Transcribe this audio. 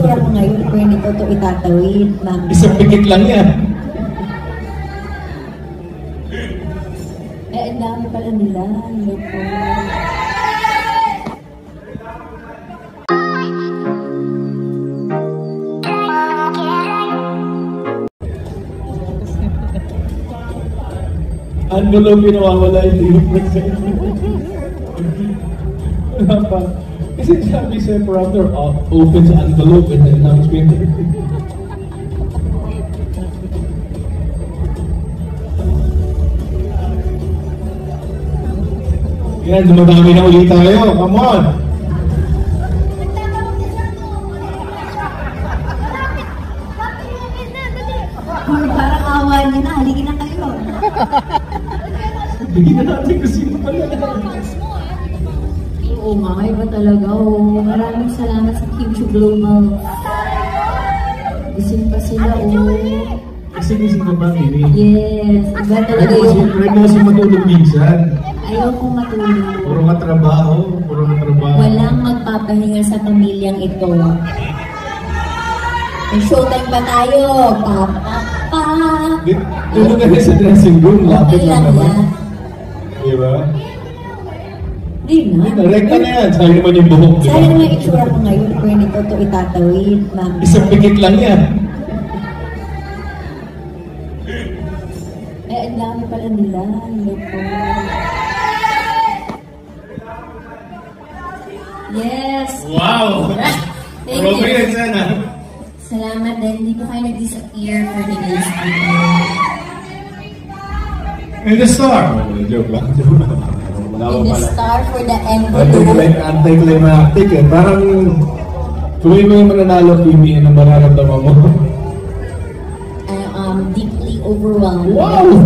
itsura ko ngayon, kung hindi ko ito itatawid, ma'am. Isang pikit lang yan. Eh, ang dami pala nila. Hello po. Envelope yung nawawala, hindi yung present. Kasi sabi sa operator, open sa envelope and then announcement. Yan, dumadami na ulit tayo. Come on! Parang awa niyo na. Halingin na kayo. Bigyan na natin kasi ito pala. Oo nga, iba talaga. Oo. Maraming salamat sa Kimchi Global. Gising pa sila, oo. Kasi ka ba, Mimi? Yes, iba talaga yun. Pwede mo kasi matulog minsan. Ayaw kong matulog. Puro ka trabaho, puro ka trabaho. Walang magpapahinga sa pamilyang ito. May showtime ba tayo? Tulog ka na sa dressing room, lapit Okay lang lang naman. yan. Diba? Di na. Rekta na yan, sayang naman yung buhok. Diba? Sayang naman yung itsura ko ngayon, kung hindi ko ito itatawid, ma'am. Isang pikit lang yan. Eh, ang dami pala nila. Hello po. Yes! Wow! Thank Probe you. yan sana. Salamat din. Hindi ko kayo nag-disappear for today's video. And the star. Joke lang. Wala ko And the pala. star for the envelope. Anticlimactic eh. Parang tuloy mo yung mananalo, Kimi, ano mararamdaman mo? I am deeply overwhelmed. Wow!